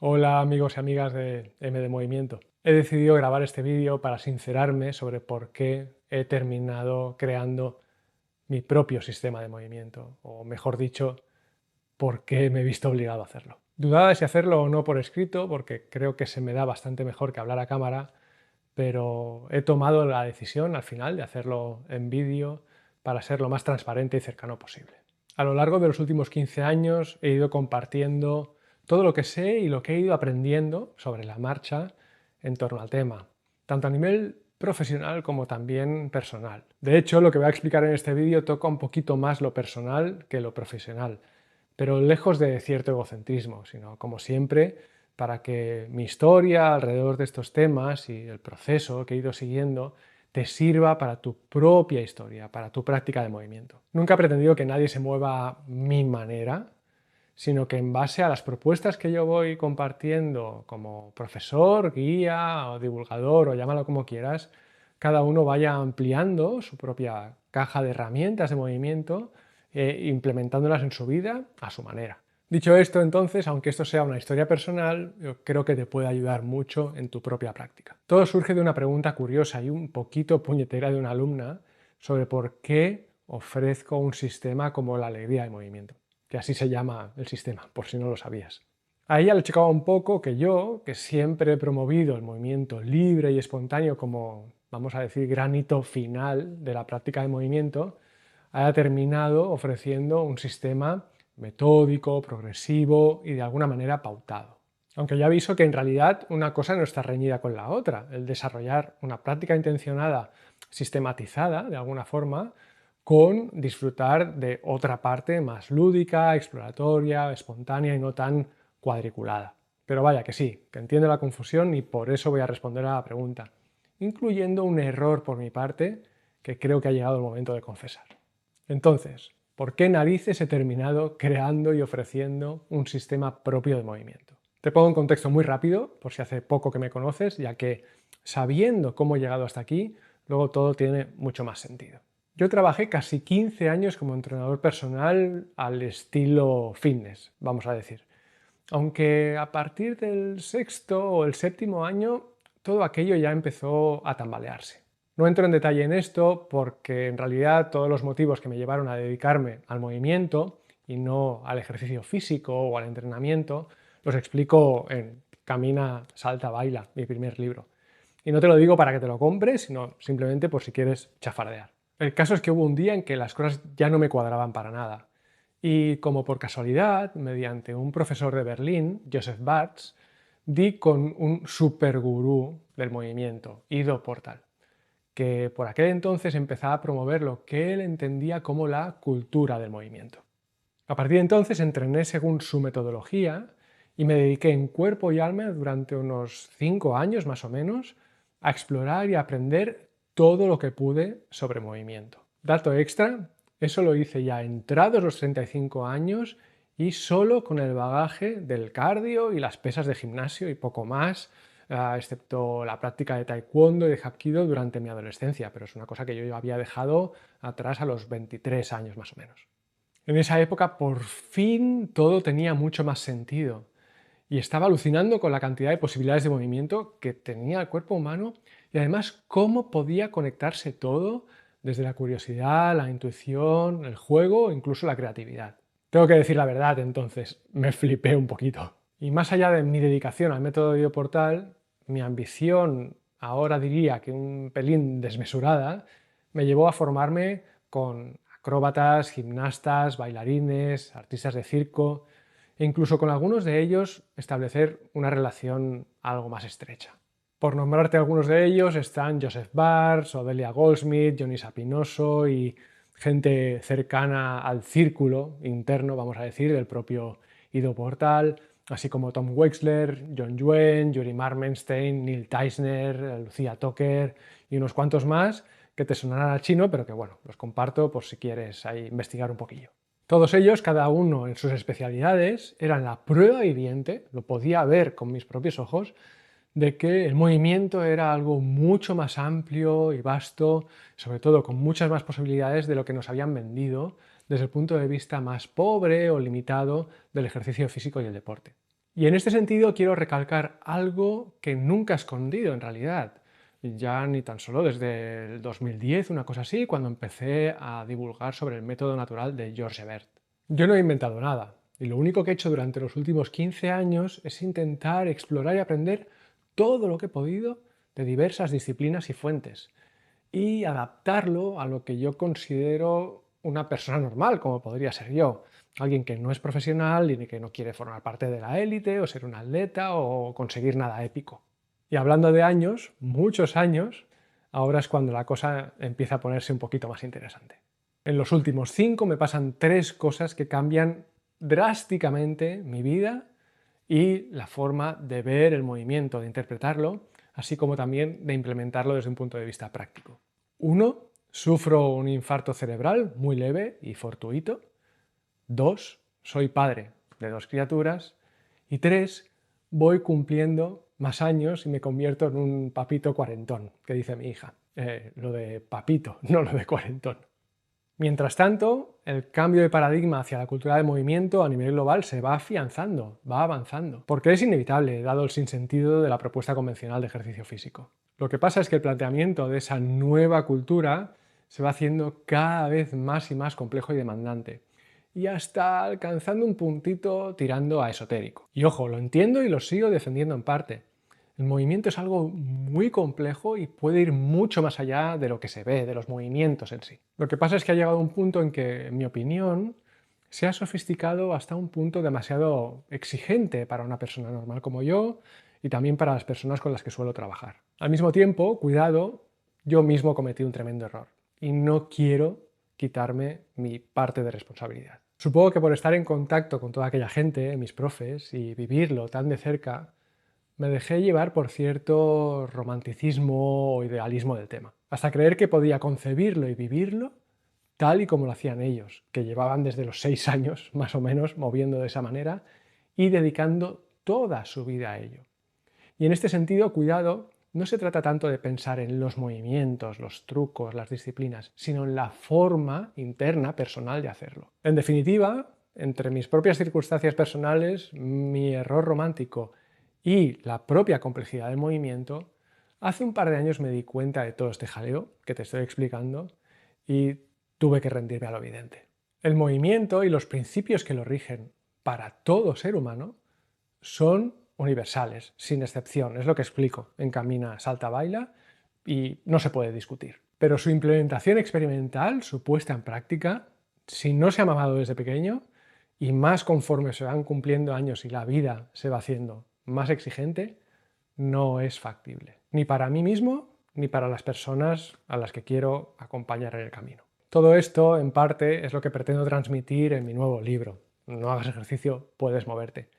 Hola amigos y amigas de M de Movimiento. He decidido grabar este vídeo para sincerarme sobre por qué he terminado creando mi propio sistema de movimiento, o mejor dicho, por qué me he visto obligado a hacerlo. Dudaba de si hacerlo o no por escrito, porque creo que se me da bastante mejor que hablar a cámara, pero he tomado la decisión al final de hacerlo en vídeo para ser lo más transparente y cercano posible. A lo largo de los últimos 15 años he ido compartiendo todo lo que sé y lo que he ido aprendiendo sobre la marcha en torno al tema, tanto a nivel profesional como también personal. De hecho, lo que voy a explicar en este vídeo toca un poquito más lo personal que lo profesional, pero lejos de cierto egocentrismo, sino como siempre para que mi historia alrededor de estos temas y el proceso que he ido siguiendo te sirva para tu propia historia, para tu práctica de movimiento. Nunca he pretendido que nadie se mueva a mi manera, sino que en base a las propuestas que yo voy compartiendo como profesor, guía o divulgador o llámalo como quieras, cada uno vaya ampliando su propia caja de herramientas de movimiento e implementándolas en su vida a su manera. Dicho esto, entonces, aunque esto sea una historia personal, yo creo que te puede ayudar mucho en tu propia práctica. Todo surge de una pregunta curiosa y un poquito puñetera de una alumna sobre por qué ofrezco un sistema como la alegría de movimiento, que así se llama el sistema, por si no lo sabías. A ella le chocaba un poco que yo, que siempre he promovido el movimiento libre y espontáneo como, vamos a decir, gran hito final de la práctica de movimiento, haya terminado ofreciendo un sistema metódico, progresivo y de alguna manera pautado. Aunque ya aviso que en realidad una cosa no está reñida con la otra. El desarrollar una práctica intencionada, sistematizada de alguna forma, con disfrutar de otra parte más lúdica, exploratoria, espontánea y no tan cuadriculada. Pero vaya que sí, que entiendo la confusión y por eso voy a responder a la pregunta, incluyendo un error por mi parte que creo que ha llegado el momento de confesar. Entonces, ¿por qué narices he terminado creando y ofreciendo un sistema propio de movimiento? Te pongo un contexto muy rápido, por si hace poco que me conoces, ya que sabiendo cómo he llegado hasta aquí, luego todo tiene mucho más sentido. Yo trabajé casi 15 años como entrenador personal al estilo fitness, vamos a decir. Aunque a partir del sexto o el séptimo año, todo aquello ya empezó a tambalearse. No entro en detalle en esto porque en realidad todos los motivos que me llevaron a dedicarme al movimiento y no al ejercicio físico o al entrenamiento los explico en Camina, Salta, Baila, mi primer libro. Y no te lo digo para que te lo compres, sino simplemente por si quieres chafardear. El caso es que hubo un día en que las cosas ya no me cuadraban para nada. Y como por casualidad, mediante un profesor de Berlín, Joseph Bartz, di con un supergurú del movimiento, Ido Portal, que por aquel entonces empezaba a promover lo que él entendía como la cultura del movimiento. A partir de entonces entrené según su metodología y me dediqué en cuerpo y alma durante unos 5 años más o menos a explorar y a aprender todo lo que pude sobre movimiento. Dato extra, eso lo hice ya entrados los 35 años y solo con el bagaje del cardio y las pesas de gimnasio y poco más, excepto la práctica de taekwondo y de hapkido durante mi adolescencia, pero es una cosa que yo había dejado atrás a los 23 años más o menos. En esa época por fin todo tenía mucho más sentido y estaba alucinando con la cantidad de posibilidades de movimiento que tenía el cuerpo humano y además cómo podía conectarse todo desde la curiosidad, la intuición, el juego e incluso la creatividad. Tengo que decir la verdad, entonces me flipé un poquito. Y más allá de mi dedicación al método Portal, mi ambición, ahora diría que un pelín desmesurada, me llevó a formarme con acróbatas, gimnastas, bailarines, artistas de circo e incluso con algunos de ellos establecer una relación algo más estrecha. Por nombrarte algunos de ellos están Joseph Bars, Odelia Goldsmith, Johnny Sapinoso y gente cercana al círculo interno, vamos a decir, del propio Ido Portal, así como Tom Wexler, John Yuen, Yuri Marmenstein, Neil Teisner, Lucia Tucker y unos cuantos más que te sonarán al chino, pero que bueno, los comparto por si quieres ahí investigar un poquillo. Todos ellos, cada uno en sus especialidades, eran la prueba viviente, lo podía ver con mis propios ojos, de que el movimiento era algo mucho más amplio y vasto, sobre todo con muchas más posibilidades de lo que nos habían vendido desde el punto de vista más pobre o limitado del ejercicio físico y el deporte. Y en este sentido quiero recalcar algo que nunca he escondido en realidad, ya ni tan solo desde el 2010, una cosa así, cuando empecé a divulgar sobre el método natural de George Bert. Yo no he inventado nada, y lo único que he hecho durante los últimos 15 años es intentar explorar y aprender todo lo que he podido de diversas disciplinas y fuentes, y adaptarlo a lo que yo considero una persona normal, como podría ser yo. Alguien que no es profesional y que no quiere formar parte de la élite o ser un atleta o conseguir nada épico. Y hablando de años, muchos años, ahora es cuando la cosa empieza a ponerse un poquito más interesante. En los últimos 5 me pasan 3 cosas que cambian drásticamente mi vida y la forma de ver el movimiento, de interpretarlo, así como también de implementarlo desde un punto de vista práctico. 1. Sufro un infarto cerebral muy leve y fortuito. 2. Soy padre de 2 criaturas. Y 3. Voy cumpliendo más años y me convierto en un papito cuarentón, que dice mi hija. Lo de papito, no lo de cuarentón. Mientras tanto, el cambio de paradigma hacia la cultura del movimiento a nivel global se va afianzando, va avanzando, porque es inevitable, dado el sinsentido de la propuesta convencional de ejercicio físico. Lo que pasa es que el planteamiento de esa nueva cultura se va haciendo cada vez más y más complejo y demandante, y hasta alcanzando un puntito tirando a esotérico. Y ojo, lo entiendo y lo sigo defendiendo en parte. El movimiento es algo muy complejo y puede ir mucho más allá de lo que se ve, de los movimientos en sí. Lo que pasa es que ha llegado un punto en que, en mi opinión, se ha sofisticado hasta un punto demasiado exigente para una persona normal como yo y también para las personas con las que suelo trabajar. Al mismo tiempo, cuidado, yo mismo cometí un tremendo error y no quiero quitarme mi parte de responsabilidad. Supongo que por estar en contacto con toda aquella gente, mis profes, y vivirlo tan de cerca, me dejé llevar por cierto romanticismo o idealismo del tema, hasta creer que podía concebirlo y vivirlo tal y como lo hacían ellos, que llevaban desde los 6 años más o menos moviendo de esa manera y dedicando toda su vida a ello. Y en este sentido, cuidado, no se trata tanto de pensar en los movimientos, los trucos, las disciplinas, sino en la forma interna, personal de hacerlo. En definitiva, entre mis propias circunstancias personales, mi error romántico y la propia complejidad del movimiento, hace un par de años me di cuenta de todo este jaleo que te estoy explicando y tuve que rendirme a lo evidente. El movimiento y los principios que lo rigen para todo ser humano son universales, sin excepción. Es lo que explico en Camina, Salta, Baila y no se puede discutir. Pero su implementación experimental, su puesta en práctica, si no se ha mamado desde pequeño y más conforme se van cumpliendo años y la vida se va haciendo más exigente, no es factible. Ni para mí mismo, ni para las personas a las que quiero acompañar en el camino. Todo esto, en parte, es lo que pretendo transmitir en mi nuevo libro. No hagas ejercicio, puedes moverte,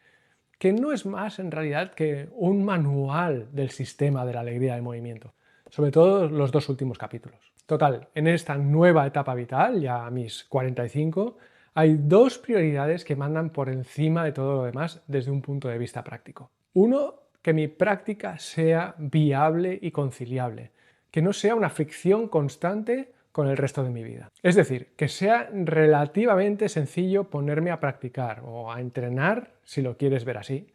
que no es más en realidad que un manual del sistema de la alegría del movimiento, sobre todo los 2 últimos capítulos. Total, en esta nueva etapa vital, ya a mis 45, hay 2 prioridades que mandan por encima de todo lo demás desde un punto de vista práctico. Uno, que mi práctica sea viable y conciliable, que no sea una fricción constante con el resto de mi vida. Es decir, que sea relativamente sencillo ponerme a practicar o a entrenar, si lo quieres ver así,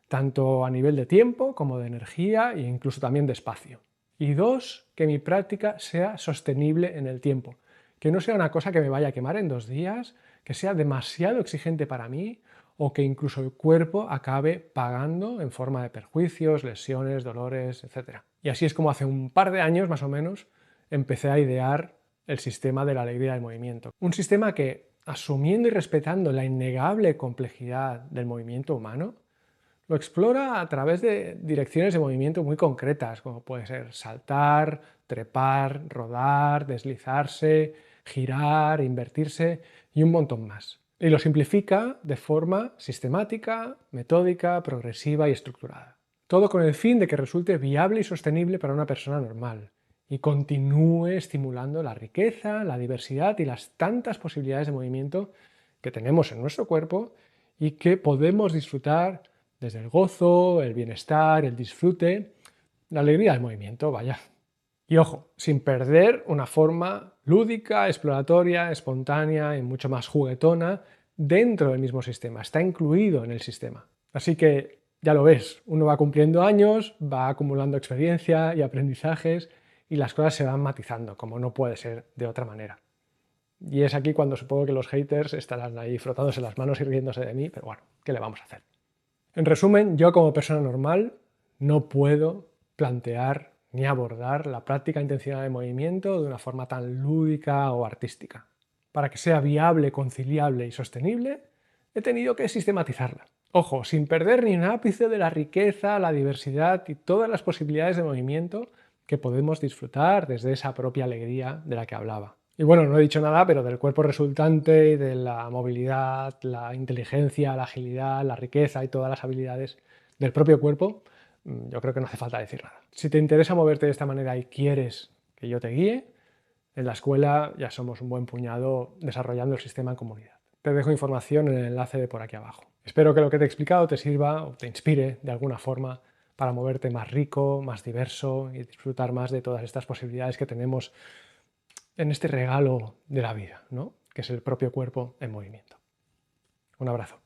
tanto a nivel de tiempo como de energía e incluso también de espacio. Y 2, que mi práctica sea sostenible en el tiempo, que no sea una cosa que me vaya a quemar en 2 días, que sea demasiado exigente para mí o que incluso el cuerpo acabe pagando en forma de perjuicios, lesiones, dolores, etc. Y así es como hace un par de años más o menos empecé a idear el sistema de la alegría del movimiento. Un sistema que, asumiendo y respetando la innegable complejidad del movimiento humano, lo explora a través de direcciones de movimiento muy concretas, como puede ser saltar, trepar, rodar, deslizarse, girar, invertirse y un montón más. Y lo simplifica de forma sistemática, metódica, progresiva y estructurada. Todo con el fin de que resulte viable y sostenible para una persona normal y continúe estimulando la riqueza, la diversidad y las tantas posibilidades de movimiento que tenemos en nuestro cuerpo y que podemos disfrutar desde el gozo, el bienestar, el disfrute, la alegría del movimiento, vaya. Y ojo, sin perder una forma lúdica, exploratoria, espontánea y mucho más juguetona dentro del mismo sistema. Está incluido en el sistema. Así que ya lo ves, uno va cumpliendo años, va acumulando experiencia y aprendizajes y las cosas se van matizando, como no puede ser de otra manera. Y es aquí cuando supongo que los haters estarán ahí frotándose las manos y riéndose de mí, pero bueno, ¿qué le vamos a hacer? En resumen, yo como persona normal no puedo plantear ni abordar la práctica intencional de movimiento de una forma tan lúdica o artística. Para que sea viable, conciliable y sostenible, he tenido que sistematizarla. Ojo, sin perder ni un ápice de la riqueza, la diversidad y todas las posibilidades de movimiento que podemos disfrutar desde esa propia alegría de la que hablaba. Y bueno, no he dicho nada, pero del cuerpo resultante y de la movilidad, la inteligencia, la agilidad, la riqueza y todas las habilidades del propio cuerpo, yo creo que no hace falta decir nada. Si te interesa moverte de esta manera y quieres que yo te guíe, en la escuela ya somos un buen puñado desarrollando el sistema en comunidad. Te dejo información en el enlace de por aquí abajo. Espero que lo que te he explicado te sirva o te inspire de alguna forma para moverte más rico, más diverso y disfrutar más de todas estas posibilidades que tenemos en este regalo de la vida, ¿no? Que es el propio cuerpo en movimiento. Un abrazo.